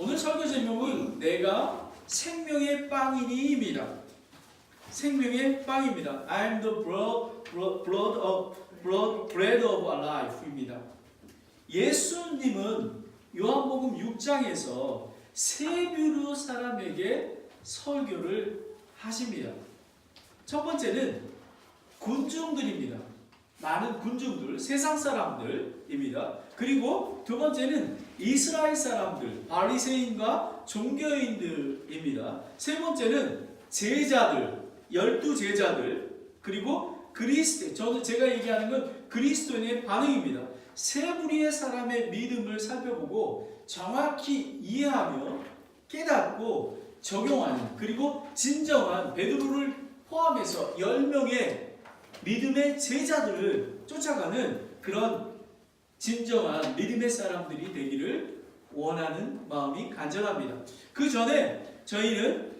오늘 설교 제목은 내가 생명의 빵이니입니다. 생명의 빵입니다. I am the bread of life입니다. 예수님은 요한복음 6장에서 세 부류 사람에게 설교를 하십니다. 첫 번째는 군중들입니다. 많은 군중들, 세상 사람들입니다. 그리고 두 번째는 이스라엘 사람들, 바리새인과 종교인들입니다. 세 번째는 제자들, 12제자들, 그리고 제가 얘기하는 건 그리스도인의 반응입니다. 세 부류의 사람의 믿음을 살펴보고 정확히 이해하며 깨닫고 적용하는, 그리고 진정한 베드로를 포함해서 10명의 믿음의 제자들을 쫓아가는 그런 진정한 믿음의 사람들이 되기를 원하는 마음이 간절합니다. 그 전에 저희는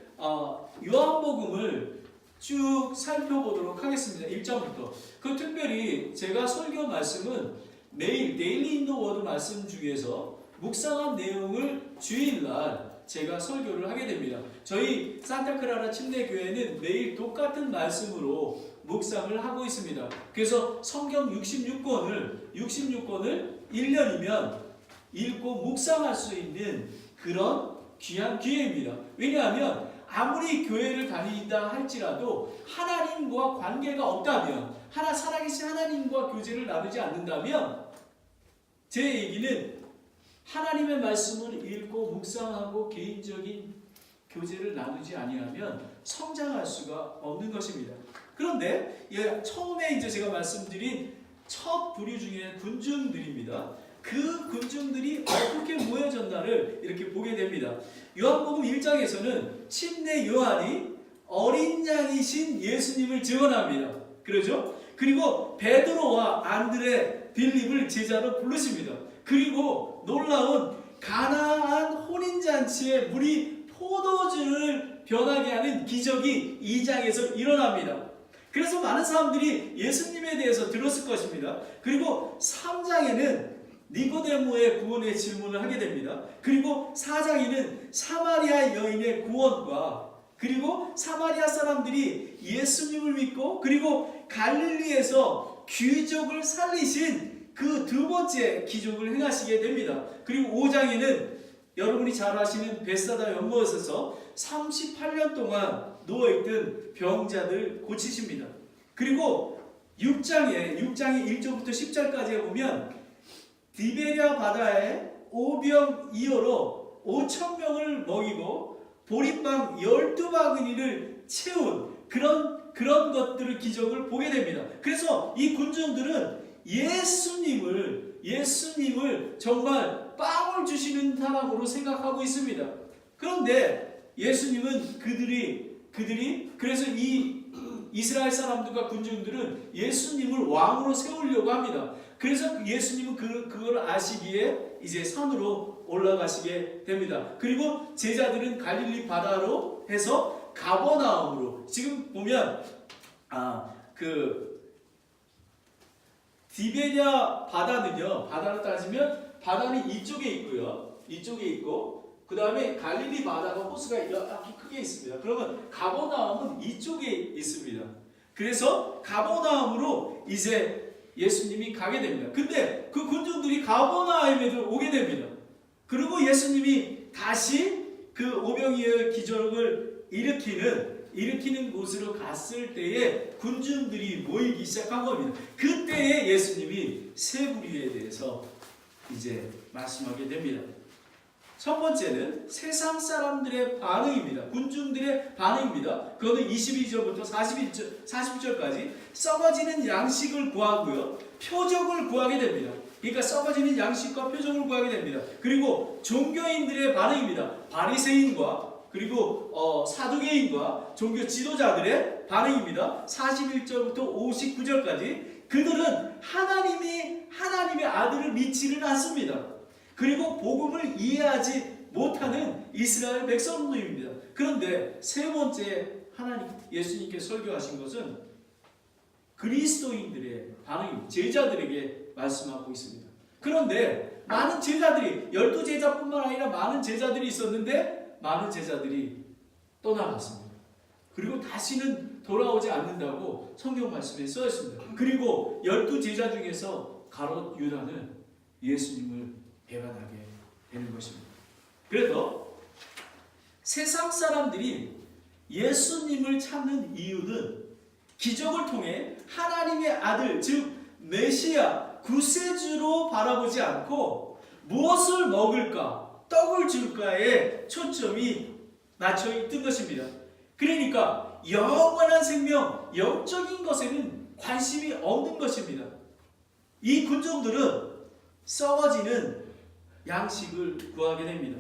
요한복음을 쭉 살펴보도록 하겠습니다. 1장부터. 그 특별히 제가 설교 말씀은 매일 데일리 인더 워드 말씀 중에서 묵상한 내용을 주일날 제가 설교를 하게 됩니다. 저희 산타크라라 침례교회는 매일 똑같은 말씀으로 묵상을 하고 있습니다. 그래서 성경 66권을 1년이면 읽고 묵상할 수 있는 그런 귀한 기회입니다. 왜냐하면 아무리 교회를 다닌다 할지라도 하나님과 관계가 없다면, 살아계신 하나님과 교제를 나누지 않는다면, 제 얘기는 하나님의 말씀을 읽고 묵상하고 개인적인 교제를 나누지 아니하면 성장할 수가 없는 것입니다. 그런데 처음에 이제 제가 말씀드린 첫 부류 중에 군중들입니다. 그 군중들이 어떻게 모여졌나를 이렇게 보게 됩니다. 요한복음 1장에서는 침례 요한이 어린 양이신 예수님을 증언합니다. 그러죠? 그리고 베드로와 안드레, 빌립을 제자로 부르십니다. 그리고 놀라운 가나안 혼인잔치에 물이 포도주를 변하게 하는 기적이 2장에서 일어납니다. 그래서 많은 사람들이 예수님에 대해서 들었을 것입니다. 그리고 3장에는 니고데모의 구원의 질문을 하게 됩니다. 그리고 4장에는 사마리아 여인의 구원과, 그리고 사마리아 사람들이 예수님을 믿고, 그리고 갈릴리에서 귀족을 살리신 그 두 번째 기적을 행하시게 됩니다. 그리고 5장에는 여러분이 잘 아시는 베사다 연못에서 38년 동안 누워있던 병자들 고치십니다. 그리고 6장에 1절부터 10절까지 보면 디베랴 바다에 오병이어로 5,000명을 먹이고 보리빵 12바구니를 채운 그런 것들을 기적을 보게 됩니다. 그래서 이 군중들은 예수님을 정말 빵을 주시는 사람으로 생각하고 있습니다. 그런데 예수님은 그래서 이 이스라엘 사람들과 군중들은 예수님을 왕으로 세우려고 합니다. 그래서 예수님은 그걸 아시기에 이제 산으로 올라가시게 됩니다. 그리고 제자들은 갈릴리 바다로 해서 가버나움으로, 지금 보면 디베랴 바다는요, 바다로 따지면 바다는 이쪽에 있고요, 이쪽에 있고, 그 다음에 갈릴리 바다가 호수가 이렇게 크게 있습니다. 그러면 가버나움은 이쪽에 있습니다. 그래서 가버나움으로 이제 예수님이 가게 됩니다. 근데 그 군중들이 가버나움에도 오게 됩니다. 그리고 예수님이 다시 그 오병이어 기적을 일으키는 곳으로 갔을 때에 군중들이 모이기 시작한 겁니다. 그때에 예수님이 세 부류에 대해서 이제 말씀하게 됩니다. 첫 번째는 세상 사람들의 반응입니다. 군중들의 반응입니다. 그거는 22절부터 40절까지 썩어지는 양식을 구하고요, 표적을 구하게 됩니다. 그러니까 썩어지는 양식과 표적을 구하게 됩니다. 그리고 종교인들의 반응입니다. 바리새인과 그리고 사두개인과 종교 지도자들의 반응입니다. 41절부터 59절까지 그들은 하나님의 아들을 믿지를 않습니다. 그리고 복음을 이해하지 못하는 이스라엘 백성들입니다. 그런데 세 번째 예수님께서 설교하신 것은 그리스도인들의 반응입니다. 제자들에게 말씀하고 있습니다. 그런데 많은 제자들이 12제자뿐만 아니라 많은 제자들이 있었는데 많은 제자들이 떠나갔습니다. 그리고 다시는 돌아오지 않는다고 성경 말씀에 써 있습니다. 그리고 12제자 중에서 가롯 유다는 예수님을 배반하게 되는 것입니다. 그래서 세상 사람들이 예수님을 찾는 이유는 기적을 통해 하나님의 아들, 즉 메시아, 구세주로 바라보지 않고 무엇을 먹을까, 떡을 줄까에 초점이 맞춰 있던 것입니다. 그러니까 영원한 생명, 영적인 것에는 관심이 없는 것입니다. 이 군종들은 썩어지는 양식을 구하게 됩니다.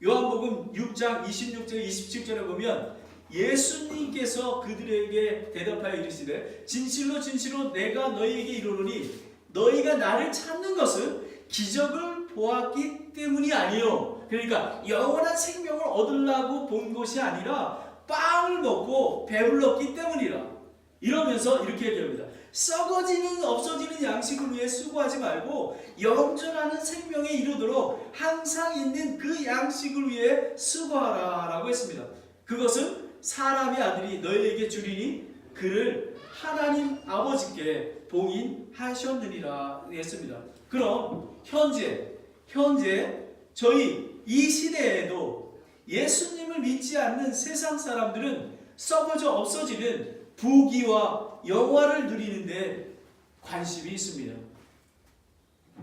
요한복음 6장 26절 27절에 보면 예수님께서 그들에게 대답하여 이르시되 진실로 진실로 내가 너희에게 이르노니 너희가 나를 찾는 것은 기적을 보았기 때문이 아니요. 그러니까 영원한 생명을 얻으려고 본 것이 아니라 빵을 먹고 배불렀기 때문이라. 이러면서 이렇게 얘기합니다. 썩어지는 없어지는 양식을 위해 수고하지 말고 영존하는 생명에 이르도록 항상 있는 그 양식을 위해 수고하라 라고 했습니다. 그것은 사람의 아들이 너희에게 주리니 그를 하나님 아버지께 봉인하셨느니라 했습니다. 그럼 현재 저희 이 시대에도 예수님을 믿지 않는 세상 사람들은 썩어져 없어지는 부귀와 영화를 누리는데 관심이 있습니다.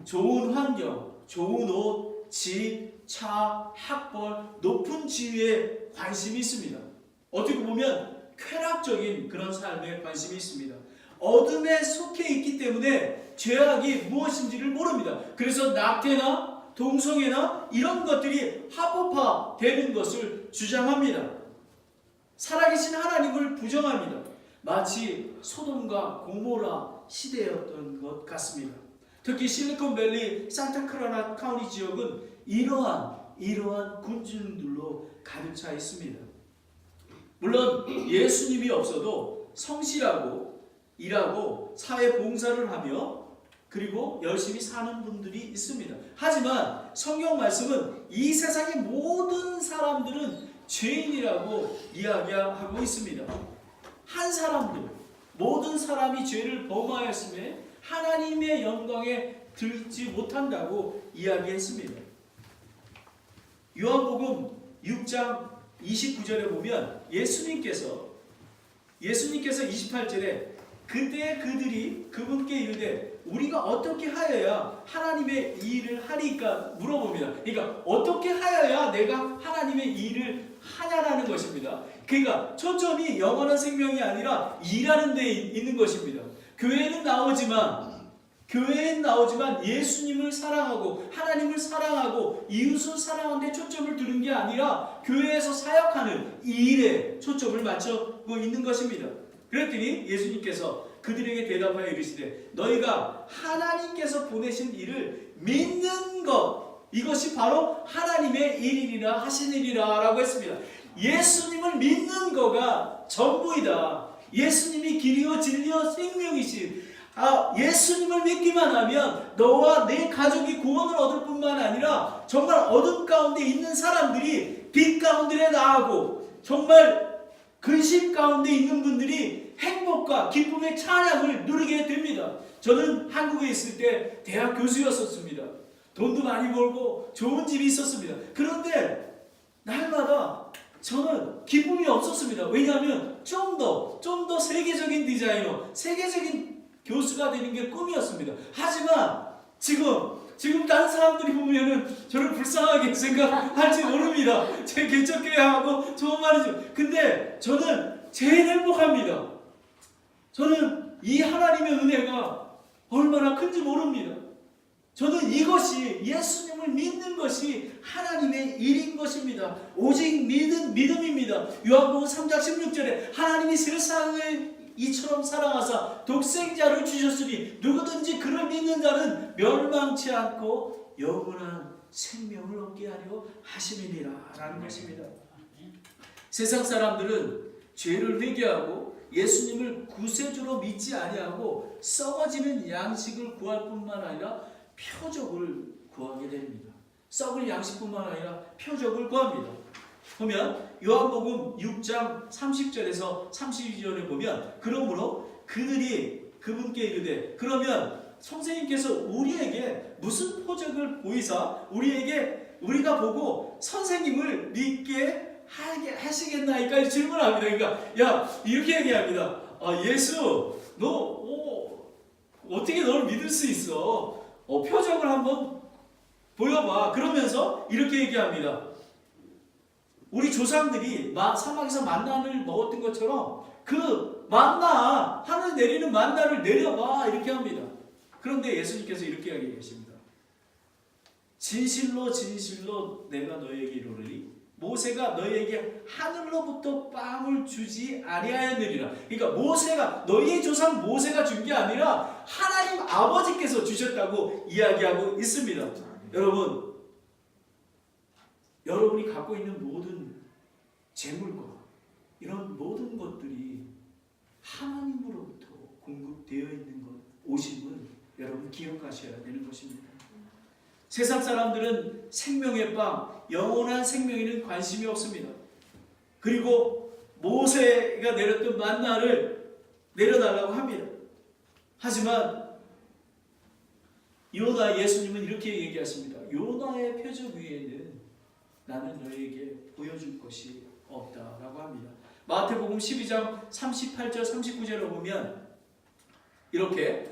좋은 환경, 좋은 옷, 집, 차, 학벌, 높은 지위에 관심이 있습니다. 어떻게 보면 쾌락적인 그런 삶에 관심이 있습니다. 어둠에 속해 있기 때문에 죄악이 무엇인지를 모릅니다. 그래서 낙태나 동성애나 이런 것들이 합법화되는 것을 주장합니다. 살아계신 하나님을 부정합니다. 마치 소돔과 고모라 시대였던 것 같습니다. 특히 실리콘밸리 산타크라라 카운티 지역은 이러한 군중들로 가득 차 있습니다. 물론 예수님이 없어도 성실하고 일하고 사회 봉사를 하며 그리고 열심히 사는 분들이 있습니다. 하지만 성경 말씀은 이 세상의 모든 사람들은 죄인이라고 이야기하고 있습니다. 한 사람도 모든 사람이 죄를 범하였음에 하나님의 영광에 들지 못한다고 이야기했습니다. 요한복음 6장 29절에 보면 예수님께서 28절에 그때 그들이 그분께 이르되 우리가 어떻게 하여야 하나님의 일을 하리까 물어봅니다. 그러니까 어떻게 하여야 내가 하나님의 일을 하냐라는 것입니다. 그러니까 초점이 영원한 생명이 아니라 일하는 데 있는 것입니다. 교회는 나오지만 예수님을 사랑하고 하나님을 사랑하고 이웃을 사랑하는 데 초점을 두는 게 아니라 교회에서 사역하는 일에 초점을 맞추고 있는 것입니다. 그랬더니 예수님께서 그들에게 대답하여 이르시되 너희가 하나님께서 보내신 일을 믿는 것 이것이 바로 하나님의 일이라 하시느니라 라고 했습니다. 예수님을 믿는 거가 전부이다. 예수님이 길이요 진리요 생명이신 예수님을 믿기만 하면 너와 내 가족이 구원을 얻을 뿐만 아니라 정말 어둠 가운데 있는 사람들이 빛 가운데 나가고 정말 근심 가운데 있는 분들이 행복과 기쁨의 찬양을 누리게 됩니다. 저는 한국에 있을 때 대학 교수였었습니다. 돈도 많이 벌고 좋은 집이 있었습니다. 그런데 날마다 저는 기쁨이 없었습니다. 왜냐하면 좀 더 세계적인 디자이너, 세계적인 교수가 되는 게 꿈이었습니다. 하지만 지금 다른 사람들이 보면은 저를 불쌍하게 생각할지 모릅니다. 제 개척교회하고 좋은 말이죠. 근데 저는 제일 행복합니다. 저는 이 하나님의 은혜가 얼마나 큰지 모릅니다. 저는 이것이 예수님을 믿는 것이 하나님의 일인 것입니다. 오직 믿음입니다. 요한복음 3장 16절에 하나님이 세상을 이처럼 사랑하사 독생자를 주셨으니 누구든지 그를 믿는 자는 멸망치 않고 영원한 생명을 얻게 하려 하심이니라 라는 것입니다. 세상 사람들은 죄를 회개하고 예수님을 구세주로 믿지 아니하고 썩어지는 양식을 구할 뿐만 아니라 표적을 구하게 됩니다. 썩을 양식뿐만 아니라 표적을 구합니다. 보면 요한복음 6장 30절에서 32절에 보면 그러므로 그들이 그분께 이르되 그러면 선생님께서 우리에게 무슨 표적을 보이사 우리가 보고 선생님을 믿게 하시겠나이까 질문합니다. 그러니까 야 이렇게 얘기합니다. 예수 너 어떻게 너를 믿을 수 있어? 표적을 한번 보여봐. 그러면서 이렇게 얘기합니다. 우리 조상들이 사막에서 만나를 먹었던 것처럼 그 만나 하늘 내리는 만나를 내려봐 이렇게 합니다. 그런데 예수님께서 이렇게 얘기하십니다. 진실로 진실로 내가 너에게 이르노니 모세가 너에게 하늘로부터 빵을 주지 아니하였느니라. 그러니까 모세가 너희의 조상 모세가 준 게 아니라 하나님 아버지께서 주셨다고 이야기하고 있습니다. 여러분이 갖고 있는 모든 재물과 이런 모든 것들이 하나님으로부터 공급되어 있는 것, 오심을 여러분 기억하셔야 되는 것입니다. 세상 사람들은 생명의 빵, 영원한 생명에는 관심이 없습니다. 그리고 모세가 내렸던 만나를 내려달라고 합니다. 하지만 예수님은 이렇게 얘기하십니다. 요나의 표적 위에는 나는 너에게 보여줄 것이 없다라고 합니다. 마태복음 12장 38절 39절을 보면 이렇게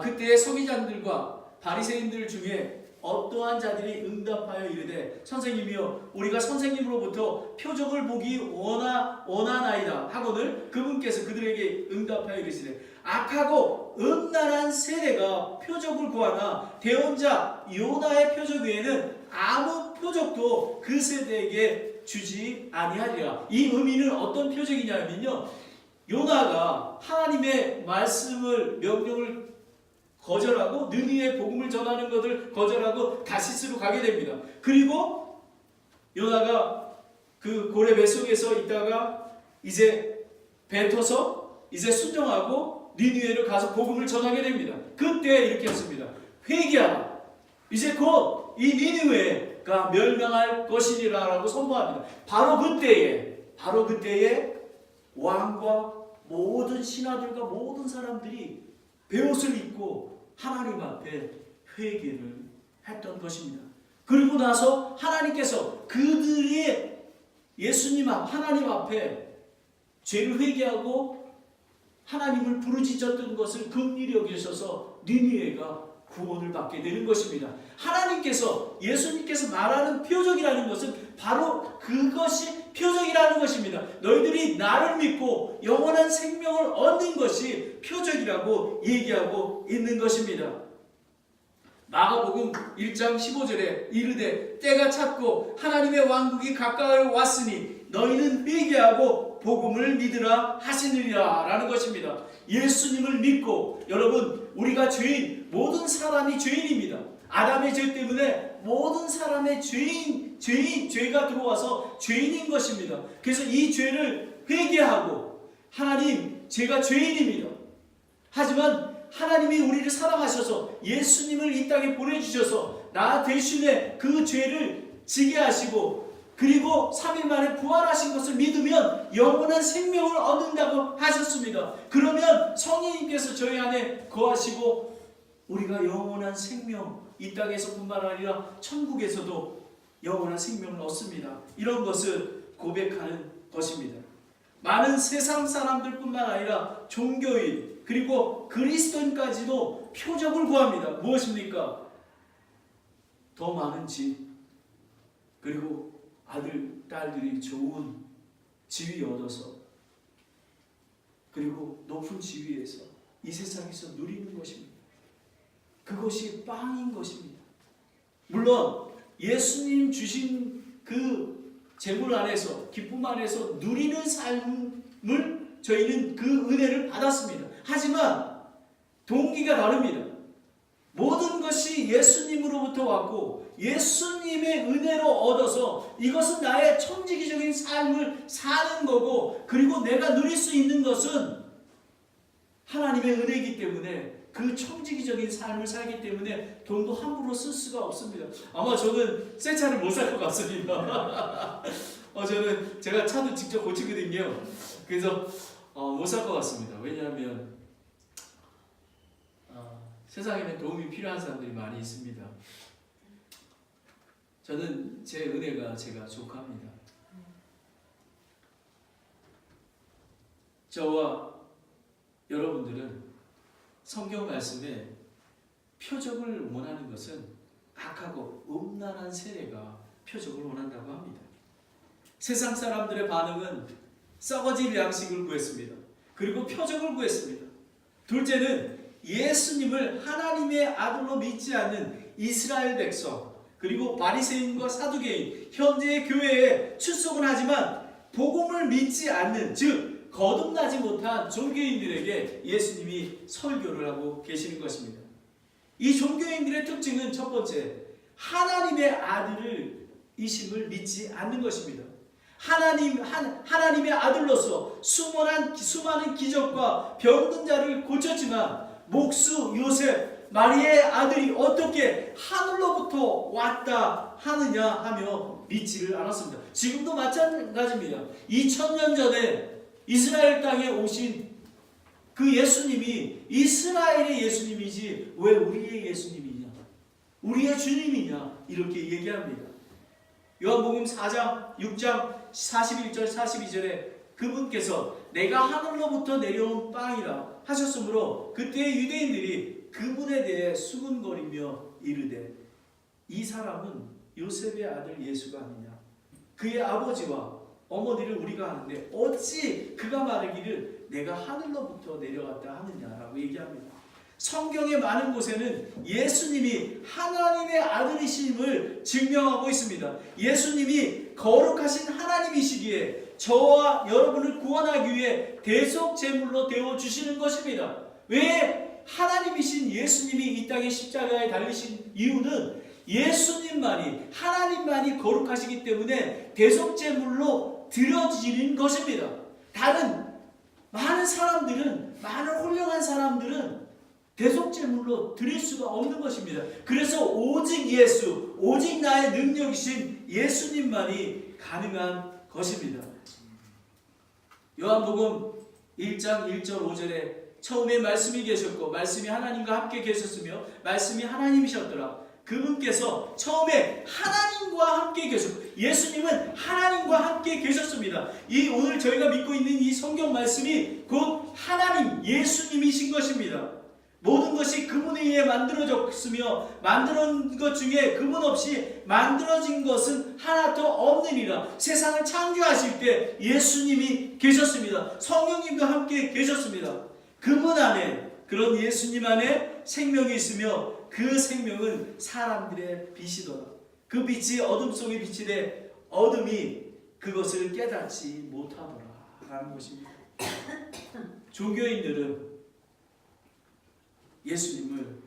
그때 서기관들과 바리새인들 중에 어떠한 자들이 응답하여 이르되 선생님이여 우리가 선생님으로부터 표적을 보기 원하나이다 하거늘 그분께서 그들에게 응답하여 이르시되 악하고 음란한 세대가 표적을 구하나 대언자 요나의 표적 외에는 아무 표적도 그 세대에게 주지 아니하리라. 이 의미는 어떤 표적이냐면요, 요나가 하나님의 명령을 거절하고 느니에 복음을 전하는 것을 거절하고 다시스로 가게 됩니다. 그리고 요나가 그 고래 뱃속에서 있다가 이제 뱉어서 이제 순종하고 니느웨로 가서 복음을 전하게 됩니다. 그때 이렇게 했습니다. 회개하라. 이제 곧 이 니느웨가 멸망할 것이니라라고 선포합니다. 바로 그때에 왕과 모든 신하들과 모든 사람들이 베옷을 입고 하나님 앞에 회개를 했던 것입니다. 그리고 나서 하나님께서 그들이 하나님 앞에 죄를 회개하고 하나님을 부르짖었던 것을 긍휼히 여기셔서 니느웨가 구원을 받게 되는 것입니다. 하나님께서 예수님께서 말하는 표적이라는 것은 바로 그것이 표적이라는 것입니다. 너희들이 나를 믿고 영원한 생명을 얻는 것이 표적이라고 얘기하고 있는 것입니다. 마가복음 1장 15절에 이르되 때가 찼고 하나님의 왕국이 가까이 왔으니 너희는 회개하고 복음을 믿으라 하시느니라 라는 것입니다. 예수님을 믿고 여러분 우리가 모든 사람이 죄인입니다. 아담의 죄 때문에 모든 사람의 죄가 들어와서 죄인인 것입니다. 그래서 이 죄를 회개하고 하나님 제가 죄인입니다. 하지만 하나님이 우리를 사랑하셔서 예수님을 이 땅에 보내주셔서 나 대신에 그 죄를 지게 하시고 그리고 3일 만에 부활하신 것을 믿으면 영원한 생명을 얻는다고 하셨습니다. 그러면 성령님께서 저희 안에 거하시고 우리가 영원한 생명 이 땅에서뿐만 아니라 천국에서도 영원한 생명을 얻습니다. 이런 것을 고백하는 것입니다. 많은 세상 사람들뿐만 아니라 종교인 그리고 그리스도인까지도 표적을 구합니다. 무엇입니까? 더 많은 집 그리고 아들, 딸들이 좋은 지위 얻어서 그리고 높은 지위에서 이 세상에서 누리는 것입니다. 그것이 빵인 것입니다. 물론 예수님 주신 그 재물 안에서 기쁨 안에서 누리는 삶을 저희는 그 은혜를 받았습니다. 하지만 동기가 다릅니다. 모든 것이 예수님으로부터 왔고 예수님의 은혜로 얻어서 이것은 나의 천지기적인 삶을 사는 거고 그리고 내가 누릴 수 있는 것은 하나님의 은혜이기 때문에 그 청지기적인 삶을 살기 때문에 돈도 함부로 쓸 수가 없습니다. 아마 저는 새 차를 못 살 것 같습니다. 저는 제가 차도 직접 고치거든요. 그래서 못 살 것 같습니다. 왜냐하면 세상에는 도움이 필요한 사람들이 많이 있습니다. 저는 제 은혜가 제가 족합니다. 저와 여러분들은 성경 말씀에 표적을 원하는 것은 악하고 음란한 세례가 표적을 원한다고 합니다. 세상 사람들의 반응은 썩어질 양식을 구했습니다. 그리고 표적을 구했습니다. 둘째는 예수님을 하나님의 아들로 믿지 않는 이스라엘 백성, 그리고 바리새인과 사두개인, 현재의 교회에 출석은 하지만 복음을 믿지 않는, 즉 거듭나지 못한 종교인들에게 예수님이 설교를 하고 계시는 것입니다. 이 종교인들의 특징은 첫 번째, 하나님의 아들이심을 믿지 않는 것입니다. 하나님의 아들로서 수많은 기적과 병든 자를 고쳤지만 목수 요셉 마리아의 아들이 어떻게 하늘로부터 왔다 하느냐 하며 믿지를 않았습니다. 지금도 마찬가지입니다. 2000년 전에 이스라엘 땅에 오신 그 예수님이 이스라엘의 예수님이지 왜 우리의 예수님이냐, 우리의 주님이냐 이렇게 얘기합니다. 요한복음 4장 6장 41절 42절에 그분께서 내가 하늘로부터 내려온 빵이라 하셨으므로 그때 유대인들이 그분에 대해 수군거리며 이르되 이 사람은 요셉의 아들 예수가 아니냐, 그의 아버지와 어머니를 우리가 아는데 어찌 그가 말하기를 내가 하늘로부터 내려갔다 하느냐라고 얘기합니다. 성경의 많은 곳에는 예수님이 하나님의 아들이심을 증명하고 있습니다. 예수님이 거룩하신 하나님이시기에 저와 여러분을 구원하기 위해 대속제물로 되어주시는 것입니다. 왜 하나님이신 예수님이 이 땅에 십자가에 달리신 이유는 예수님만이, 하나님만이 거룩하시기 때문에 대속제물로 드려지는 것입니다. 다른 많은 사람들은, 많은 훌륭한 사람들은 대속제물로 드릴 수가 없는 것입니다. 그래서 오직 예수, 오직 나의 능력이신 예수님만이 가능한 것입니다. 요한복음 1장 1절 5절에 처음에 말씀이 계셨고 말씀이 하나님과 함께 계셨으며 말씀이 하나님이셨더라. 그분께서 처음에 하나님과 함께 계셨고 예수님은 하나님과 함께 계셨습니다. 이 오늘 저희가 믿고 있는 이 성경 말씀이 곧 하나님 예수님이신 것입니다. 모든 것이 그분에 의해 만들어졌으며 만들어진 것 중에 그분 없이 만들어진 것은 하나도 없느니라. 세상을 창조하실 때 예수님이 계셨습니다. 성령님도 함께 계셨습니다. 그분 안에, 그런 예수님 안에 생명이 있으며 그 생명은 사람들의 빛이더라. 그 빛이 어둠 속에 비치되 어둠이 그것을 깨닫지 못하더라 라는 것입니다. 종교인들은 예수님을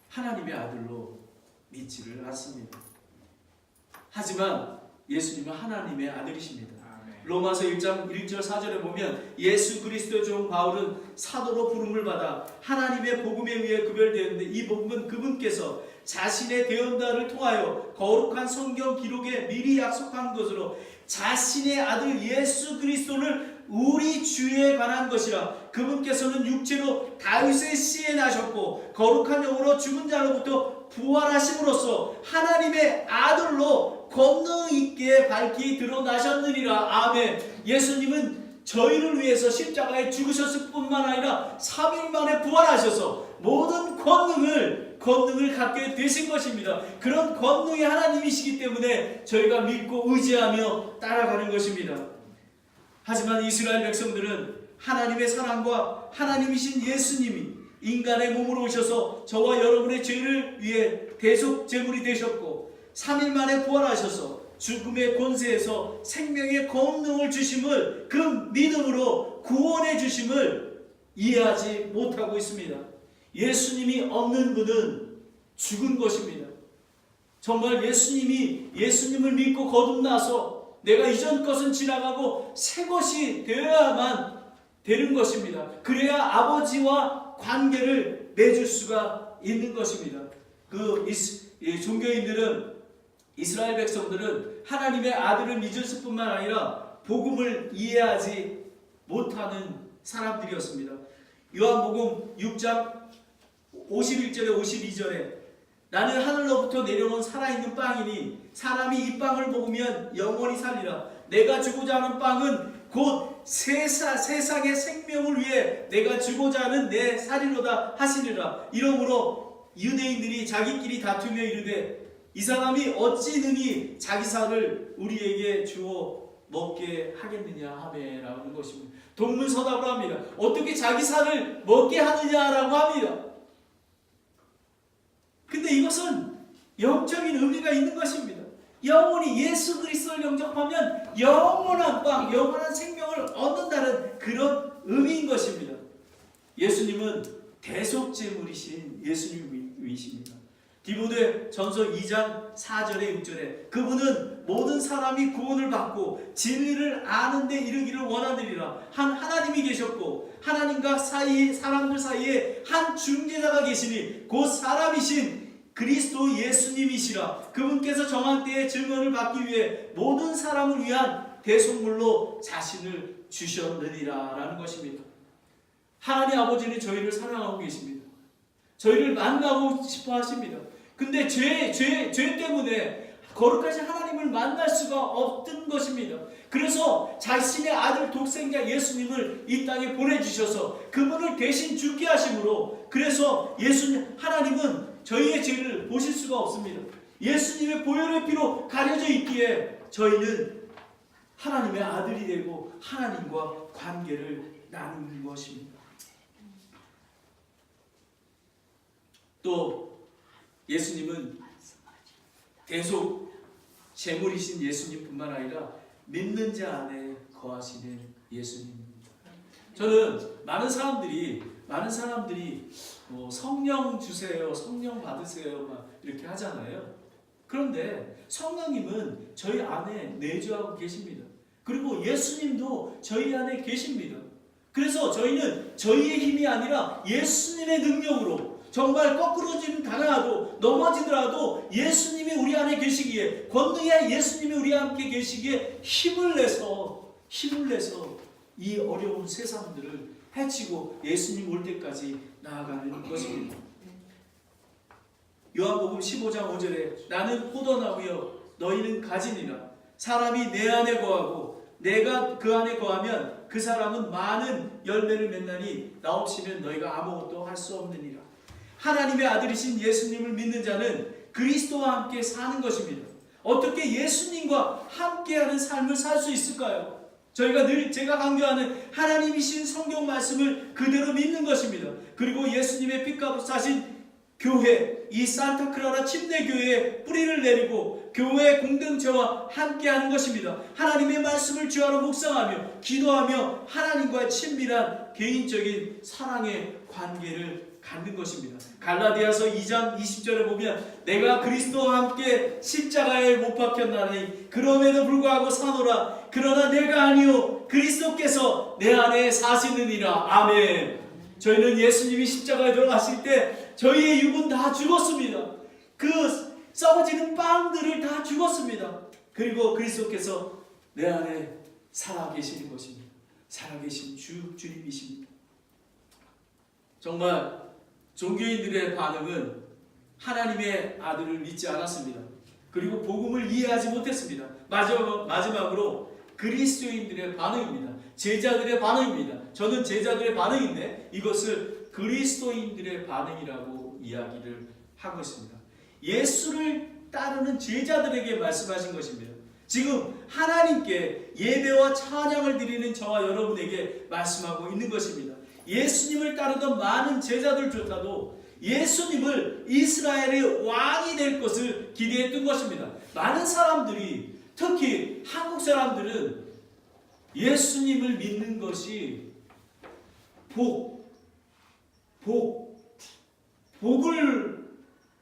하나님의 아들로 믿지를 않습니다. 하지만 예수님은 하나님의 아들이십니다. 로마서 1장 1절 4절에 보면 예수 그리스도의 종 바울은 사도로 부름을 받아 하나님의 복음에 의해 구별되었는데 이 복음은 그분께서 자신의 대언자를 통하여 거룩한 성경 기록에 미리 약속한 것으로 자신의 아들 예수 그리스도를 우리 주에 관한 것이라. 그분께서는 육체로 다윗의 씨에 나셨고 거룩한 영으로 죽은 자로부터 부활하심으로써 하나님의 아들로 권능 있게 밝히 드러나셨느니라. 아멘. 예수님은 저희를 위해서 십자가에 죽으셨을 뿐만 아니라 3일 만에 부활하셔서 모든 권능을 갖게 되신 것입니다. 그런 권능의 하나님이시기 때문에 저희가 믿고 의지하며 따라가는 것입니다. 하지만 이스라엘 백성들은 하나님의 사랑과 하나님이신 예수님이 인간의 몸으로 오셔서 저와 여러분의 죄를 위해 대속 제물이 되셨고 3일 만에 부활하셔서 죽음의 권세에서 생명의 권능을 주심을 그 믿음으로 구원해 주심을 이해하지 못하고 있습니다. 예수님이 없는 분은 죽은 것입니다. 정말 예수님을 믿고 거듭나서 내가 이전 것은 지나가고 새 것이 되어야만 되는 것입니다. 그래야 아버지와 관계를 맺을 수가 있는 것입니다. 종교인들은, 이스라엘 백성들은 하나님의 아들을 믿을 뿐만 아니라 복음을 이해하지 못하는 사람들이었습니다. 요한복음 6장 51절에 52절에 나는 하늘로부터 내려온 살아있는 빵이니 사람이 이 빵을 먹으면 영원히 살리라. 내가 주고자 하는 빵은 곧 세상의 생명을 위해 내가 주고자 하는 내 살이로다 하시리라. 이러므로 유대인들이 자기끼리 다투며 이르되 이 사람이 어찌 능히 자기 살을 우리에게 주어 먹게 하겠느냐 하매라는 것입니다. 동문서답을 합니다. 어떻게 자기 살을 먹게 하느냐라고 합니다. 근데 이것은 영적인 의미가 있는 것입니다. 영원히 예수 그리스도를 영접하면 영원한 빵, 영원한 생명을 얻는다는 그런 의미인 것입니다. 예수님은 대속제물이신 예수님이십니다. 디모데 전서 2장 4절에 6절에 그분은 모든 사람이 구원을 받고 진리를 아는 데 이르기를 원하느니라. 한 하나님이 계셨고 하나님과 사람들 사이에 한 중재자가 계시니 곧 사람이신 그리스도 예수님이시라. 그분께서 정한 때에 증언을 받기 위해 모든 사람을 위한 대속물로 자신을 주셨느니라 라는 것입니다. 하나님 아버지는 저희를 사랑하고 계십니다. 저희를 만나고 싶어 하십니다. 근데 죄 때문에 거룩하신 하나님을 만날 수가 없던 것입니다. 그래서 자신의 아들 독생자 예수님을 이 땅에 보내주셔서 그분을 대신 죽게 하심으로, 그래서 하나님은 저희의 죄를 보실 수가 없습니다. 예수님의 보혈의 피로 가려져 있기에 저희는 하나님의 아들이 되고 하나님과 관계를 나누는 것입니다. 또 예수님은 대속 제물이신 예수님뿐만 아니라 믿는 자 안에 거하시는 예수님입니다. 저는 많은 사람들이 성령 주세요, 성령 받으세요 막 이렇게 하잖아요. 그런데 성령님은 저희 안에 내주하고 계십니다. 그리고 예수님도 저희 안에 계십니다. 그래서 저희는 저희의 힘이 아니라 예수님의 능력으로, 정말 거꾸로지는 당하도 넘어지더라도 예수님이 우리 안에 계시기에, 권능의 예수님이 우리 함께 계시기에 힘을 내서 이 어려운 세상들을 해치고 예수님 올 때까지 나아가는 것입니다. 요한복음 15장 5절에 나는 포도나무여 너희는 가지니라. 사람이 내 안에 거하고 내가 그 안에 거하면 그 사람은 많은 열매를 맺나니 나 없이는 너희가 아무것도 할 수 없느니라. 하나님의 아들이신 예수님을 믿는 자는 그리스도와 함께 사는 것입니다. 어떻게 예수님과 함께하는 삶을 살 수 있을까요? 제가 강조하는 하나님이신 성경 말씀을 그대로 믿는 것입니다. 그리고 예수님의 피값으로 사신 교회, 이 산타크라라 침례교회에 뿌리를 내리고 교회 공동체와 함께하는 것입니다. 하나님의 말씀을 주하로 묵상하며 기도하며 하나님과의 친밀한 개인적인 사랑의 관계를 갖는 것입니다. 갈라디아서 2장 20절에 보면 내가 그리스도와 함께 십자가에 못 박혔나니 그럼에도 불구하고 사노라. 그러나 내가 아니요 그리스도께서 내 안에 사시느니라. 아멘. 저희는 예수님이 십자가에 돌아가실 때 저희의 육은 다 죽었습니다. 그 썩어지는 빵들을 다 죽었습니다. 그리고 그리스도께서 내 안에 살아계시는 것입니다. 살아계신 주님이십니다. 정말 종교인들의 반응은 하나님의 아들을 믿지 않았습니다. 그리고 복음을 이해하지 못했습니다. 마지막으로 그리스도인들의 반응입니다. 제자들의 반응입니다. 저는 제자들의 반응인데 이것을 그리스도인들의 반응이라고 이야기를 하고 있습니다. 예수를 따르는 제자들에게 말씀하신 것입니다. 지금 하나님께 예배와 찬양을 드리는 저와 여러분에게 말씀하고 있는 것입니다. 예수님을 따르던 많은 제자들조차도 예수님을 이스라엘의 왕이 될 것을 기대했던 것입니다. 많은 사람들이, 특히 한국 사람들은 예수님을 믿는 것이 복을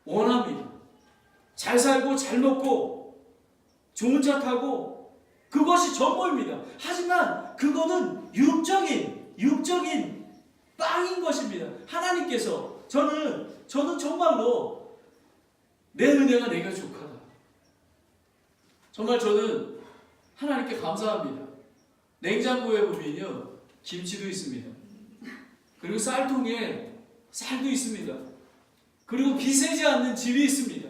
원합니다. 잘 살고 잘 먹고 좋은 차 타고 그것이 전부입니다. 하지만 그거는 육적인 빵인 것입니다. 하나님께서 저는 정말로 내 은혜가 내가 족하다. 정말 저는 하나님께 감사합니다. 냉장고에 보면요, 김치도 있습니다. 그리고 쌀통에 쌀도 있습니다. 그리고 비세지 않는 집이 있습니다.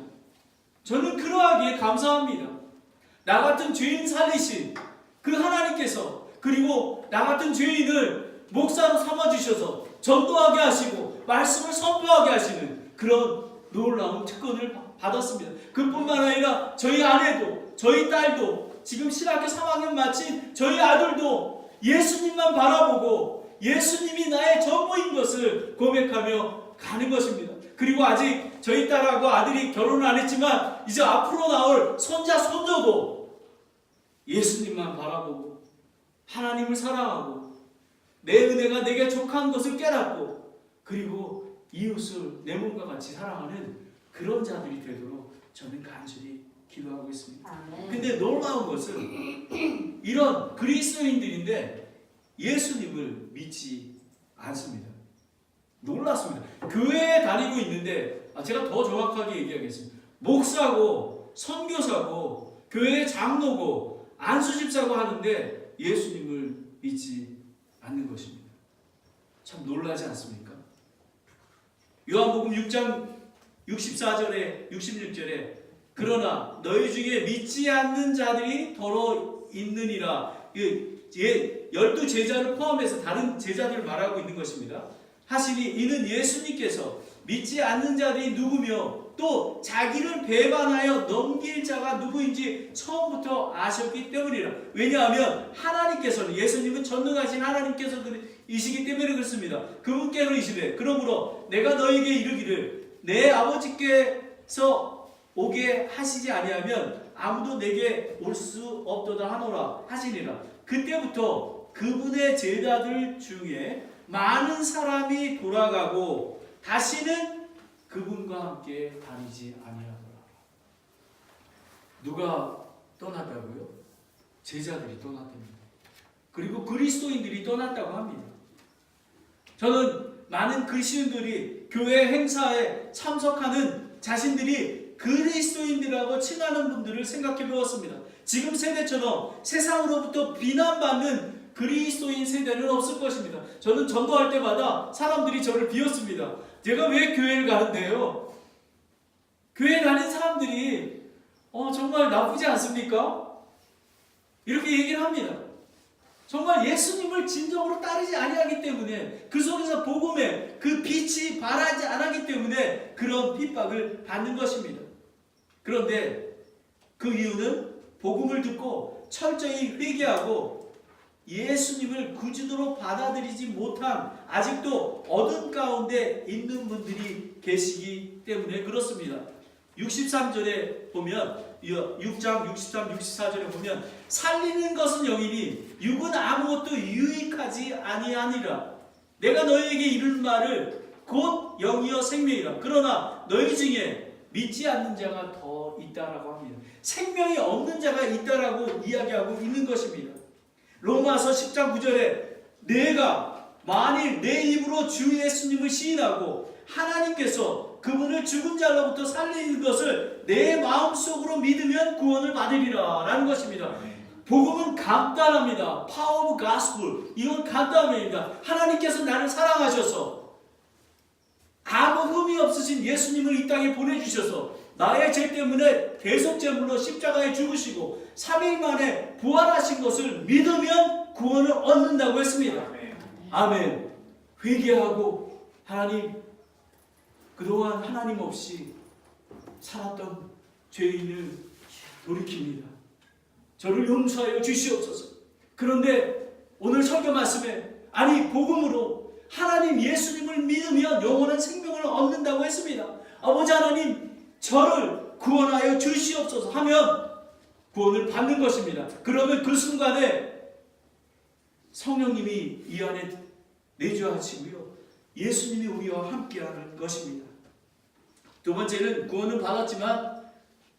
저는 그러하기에 감사합니다. 나 같은 죄인 살리신 그 하나님께서, 그리고 나 같은 죄인을 목사로 삼아주셔서 전도하게 하시고 말씀을 선포하게 하시는 그런 놀라운 특권을 받았습니다. 그뿐만 아니라 저희 아내도, 저희 딸도, 지금 신학교 3학년 마친 저희 아들도 예수님만 바라보고 예수님이 나의 전부인 것을 고백하며 가는 것입니다. 그리고 아직 저희 딸하고 아들이 결혼을 안 했지만 이제 앞으로 나올 손자, 손녀도 예수님만 바라보고 하나님을 사랑하고 내 은혜가 내게 족한 것을 깨닫고 그리고 이웃을 내 몸과 같이 사랑하는 그런 자들이 되도록 저는 간절히 기도하고 있습니다. 근데 놀라운 것은 이런 그리스도인들인데 예수님을 믿지 않습니다. 놀랐습니다. 교회에 다니고 있는데 제가 더 정확하게 얘기하겠습니다. 목사고 선교사고 교회 장로고 안수집사고 하는데 예수님을 믿지 않는 것입니다. 참 놀라지 않습니까? 요한복음 6장 64절에 66절에 그러나 너희 중에 믿지 않는 자들이 더러 있느니라. 12제자를 포함해서 다른 제자들을 말하고 있는 것입니다. 하시니 이는 예수님께서 믿지 않는 자들이 누구며 또 자기를 배반하여 넘길 자가 누구인지 처음부터 아셨기 때문이라. 왜냐하면 하나님께서는, 예수님은 전능하신 하나님께서이시기 때문에 그렇습니다. 그분께로 이시되 그러므로 내가 너에게 이르기를 내 아버지께서 오게 하시지 아니하면 아무도 내게 올 수 없도다 하노라 하시니라. 그때부터 그분의 제자들 중에 많은 사람이 돌아가고 다시는 그분과 함께 다니지 아니하더라. 누가 떠났다고요? 제자들이 떠났답니다. 그리고 그리스도인들이 떠났다고 합니다. 저는 많은 그리스도인들이 교회 행사에 참석하는 자신들이 그리스도인들하고 친하는 분들을 생각해 보았습니다. 지금 세대처럼 세상으로부터 비난받는 그리스도인 세대는 없을 것입니다. 저는 전도할 때마다 사람들이 저를 비웃습니다. 제가 왜 교회를 가는데요? 교회 가는 사람들이 정말 나쁘지 않습니까? 이렇게 얘기를 합니다. 정말 예수님을 진정으로 따르지 아니하기 때문에, 그 속에서 복음의 그 빛이 발하지 않았기 때문에 그런 핍박을 받는 것입니다. 그런데 그 이유는 복음을 듣고 철저히 회개하고 예수님을 구주로 받아들이지 못한 아직도 어둠 가운데 있는 분들이 계시기 때문에 그렇습니다. 63절에 보면, 6장 63, 64절에 보면 살리는 것은 영이니 육은 아무것도 유익하지 아니하니라. 내가 너희에게 이른 말을 곧 영이여 생명이라. 그러나 너희 중에 믿지 않는 자가 더 있다라고 합니다. 생명이 없는 자가 있다라고 이야기하고 있는 것입니다. 로마서 10장 9절에 내가 만일 내 입으로 주 예수님을 시인하고 하나님께서 그분을 죽은 자로부터 살리는 것을 내 마음속으로 믿으면 구원을 받으리라 라는 것입니다. 복음은 간단합니다. Power of Gospel. 이건 간단합니다. 하나님께서 나를 사랑하셔서 아무 흠이 없으신 예수님을 이 땅에 보내주셔서 나의 죄 때문에 대속제물로 십자가에 죽으시고 3일 만에 부활하신 것을 믿으면 구원을 얻는다고 했습니다. 아멘. 회개하고 하나님, 그동안 하나님 없이 살았던 죄인을 돌이킵니다. 저를 용서하여 주시옵소서. 그런데 오늘 설교 말씀에 복음으로 하나님 예수님을 믿으면 영원한 생명을 얻는다고 했습니다. 아버지 하나님, 저를 구원하여 주시옵소서 하면 구원을 받는 것입니다. 그러면 그 순간에 성령님이 이 안에 내주하시고요, 예수님이 우리와 함께하는 것입니다. 두 번째는 구원을 받았지만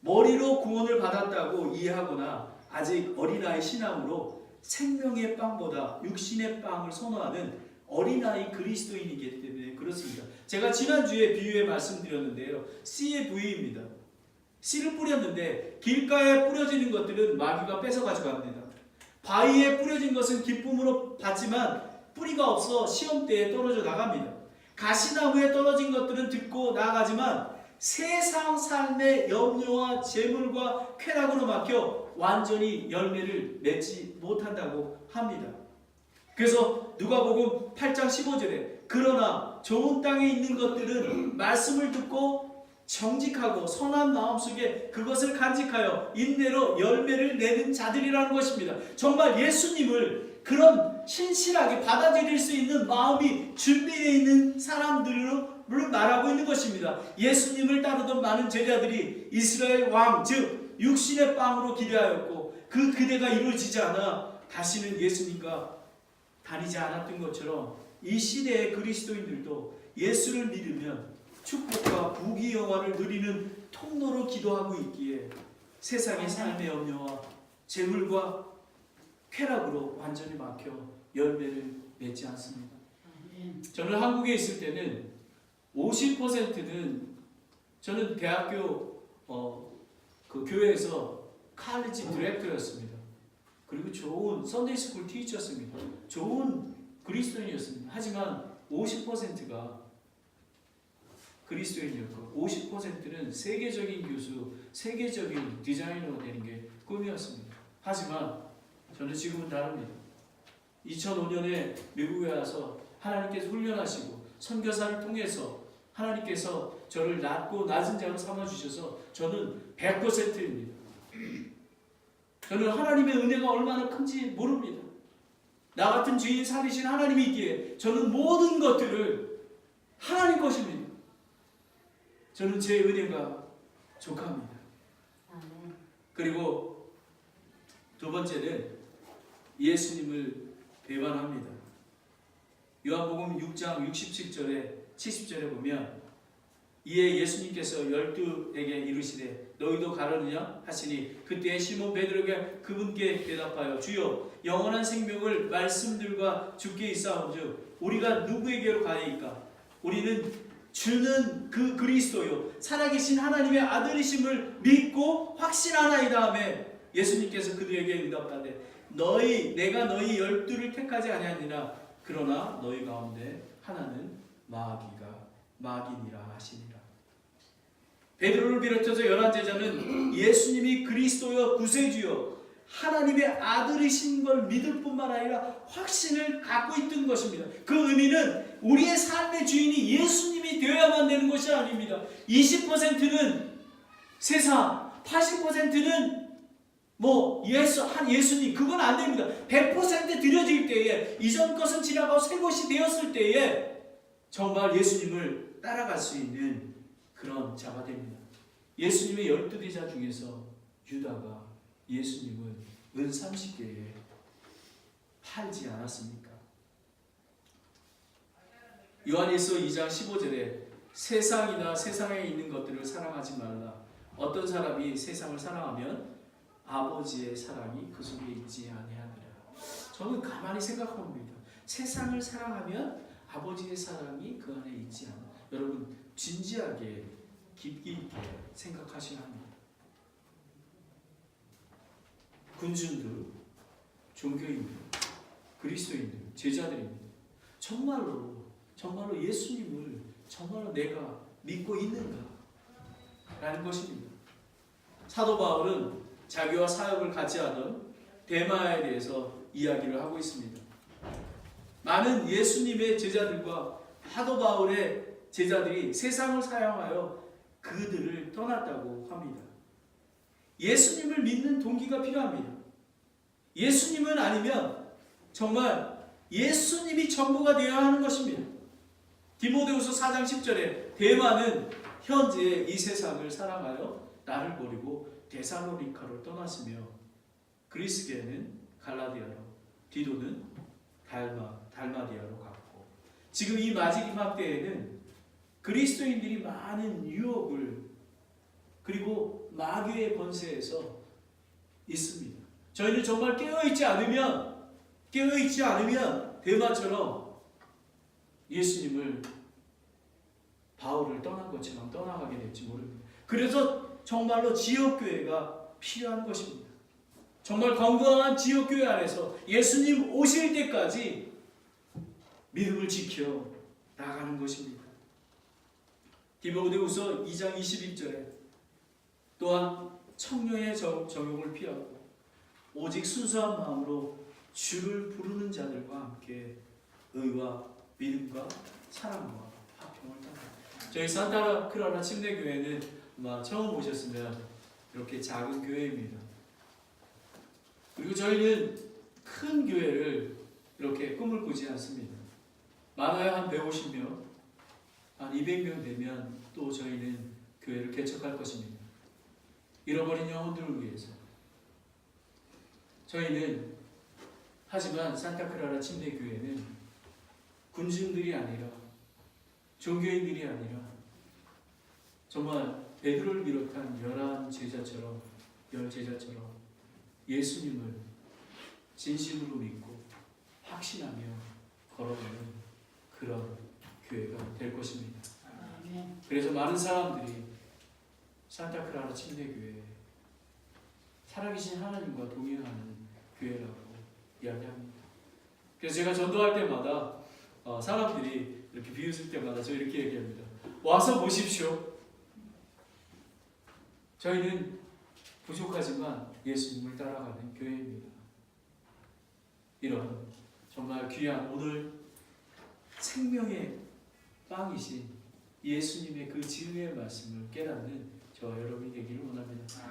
머리로 구원을 받았다고 이해하거나 아직 어린아이 신앙으로 생명의 빵보다 육신의 빵을 선호하는 어린아이 그리스도인이기 때문에 네, 그렇습니다. 제가 지난주에 비유에 말씀드렸는데요. 씨의 부위입니다. 씨를 뿌렸는데 길가에 뿌려지는 것들은 마귀가 뺏어 가져갑니다. 바위에 뿌려진 것은 기쁨으로 받지만 뿌리가 없어 시험대에 떨어져 나갑니다. 가시나무에 떨어진 것들은 듣고 나가지만 세상 삶의 염려와 재물과 쾌락으로 막혀 완전히 열매를 맺지 못한다고 합니다. 그래서 누가복음 8장 15절에 그러나 좋은 땅에 있는 것들은 말씀을 듣고 정직하고 선한 마음속에 그것을 간직하여 인내로 열매를 내는 자들이라는 것입니다. 정말 예수님을 그런 신실하게 받아들일 수 있는 마음이 준비되어 있는 사람들로 말하고 있는 것입니다. 예수님을 따르던 많은 제자들이 이스라엘 왕 즉 육신의 빵으로 기대하였고 그 기대가 이루어지지 않아 다시는 예수님과 다니지 않았던 것처럼 이 시대의 그리스도인들도 예수를 믿으면 축복과 부귀 영화를 누리는 통로로 기도하고 있기에 세상의 삶의 염려와 재물과 쾌락으로 완전히 막혀 열매를 맺지 않습니다. 저는 한국에 있을 때는 50%는 저는 대학교 그 교회에서 칼리지 디렉터였습니다. 그리고 좋은 선데이스쿨 티처였습니다. 좋은 그리스도인이었습니다. 하지만 50%가 그리스도인이었고 50%는 세계적인 교수, 세계적인 디자이너가 되는 게 꿈이었습니다. 하지만 저는 지금은 다릅니다. 2005년에 미국에 와서 하나님께서 훈련하시고 선교사를 통해서 하나님께서 저를 낮고 낮은 자로 삼아주셔서 저는 100%입니다. 저는 하나님의 은혜가 얼마나 큰지 모릅니다. 나 같은 죄인 살리신 하나님이 있기에 저는 모든 것들을 하나님 것입니다. 저는 제 은혜가 족합니다. 그리고 두 번째는 예수님을 배반합니다. 요한복음 6장 67절에 70절에 보면 이에 예수님께서 12에게 이르시되 너희도 가려느냐 하시니 그때 시몬 베드로가 그분께 대답하여 주여 영원한 생명을 말씀들과 주께 있사온즉 우리가 누구에게로 가야이까? 우리는 주는 그 그리스도요 살아계신 하나님의 아들이심을 믿고 확신하나이다 하며 예수님께서 그들에게 응답하되 내가 너희 12를 택하지 아니하니라 그러나 너희 가운데 하나는 마귀니라 하시니라. 베드로를 비롯해서 11제자는 예수님이 그리스도여 구세주여 하나님의 아들이신 걸 믿을 뿐만 아니라 확신을 갖고 있던 것입니다. 그 의미는 우리의 삶의 주인이 예수님이 되어야만 되는 것이 아닙니다. 20%는 세상, 80%는 예수님, 그건 안 됩니다. 100% 드려질 때에 이전 것은 지나가고 새 것이 되었을 때에 정말 예수님을 따라갈 수 있는 그런 자가 됩니다. 예수님의 12제자 중에서 유다가 예수님을 은 30개에 팔지 않았습니까? 요한일서 2장 15절에 세상이나 세상에 있는 것들을 사랑하지 말라. 어떤 사람이 세상을 사랑하면 아버지의 사랑이 그 속에 있지 아니하니라. 저는 가만히 생각합니다. 세상을 사랑하면 아버지의 사랑이 그 안에 있지 않아. 여러분 진지하게 깊이 있게 생각하셔야 합니다. 군중들, 종교인들, 그리스도인들, 제자들입니다. 정말로 예수님을 정말로 내가 믿고 있는가? 라는 것입니다. 사도 바울은 자기와 사역을 같이 하던 데마에 대해서 이야기를 하고 있습니다. 많은 예수님의 제자들과 사도 바울의 제자들이 세상을 사랑하여 그들을 떠났다고 합니다. 예수님을 믿는 동기가 필요합니다. 예수님은 아니면 정말 예수님이 전부가 되어야 하는 것입니다. 디모데후서 4장 10절에 데마는 현재 이 세상을 사랑하여 나를 버리고 데살로니카로 떠났으며 그리스게는 갈라디아로 디도는 달마디아로 갔고 지금 이 마지막 때에는 그리스도인들이 많은 유혹을 그리고 마귀의 권세에서 있습니다. 저희는 정말 깨어있지 않으면 데마처럼 예수님을 바울을 떠난 것처럼 떠나가게 될지 모릅니다. 그래서 정말로 지역교회가 필요한 것입니다. 정말 건강한 지역교회 안에서 예수님 오실 때까지 믿음을 지켜 나가는 것입니다. 디모데후서 2장 21절에 또한 청년의 정욕을 피하고 오직 순수한 마음으로 주를 부르는 자들과 함께 의와 믿음과 사랑과 화평을 따라. 저희 산타 크라라 침례교회는 아마 처음 오셨으면 이렇게 작은 교회입니다. 그리고 저희는 큰 교회를 이렇게 꿈을 꾸지 않습니다. 많아야 한 150명, 한 200명 되면 또 저희는 교회를 개척할 것입니다. 잃어버린 영혼들을 위해서. 저희는 하지만 산타크라라 침례교회는 군중들이 아니라 종교인들이 아니라 정말 베드로를 비롯한 11제자처럼 예수님을 진심으로 믿고 확신하며 걸어가는 그런 교회가 될 것입니다. 그래서 많은 사람들이 산타크라라 침례교회 살아계신 하나님과 동행하는 교회라고 이야기합니다. 그래서 제가 전도할 때마다 사람들이 이렇게 비웃을 때마다 저 이렇게 얘기합니다. 와서 보십시오. 저희는 부족하지만 예수님을 따라가는 교회입니다. 이런 정말 귀한 오늘 생명의 빵이신 예수님의 그 진리의 말씀을 깨닫는 저와 여러분이 되기를 원합니다.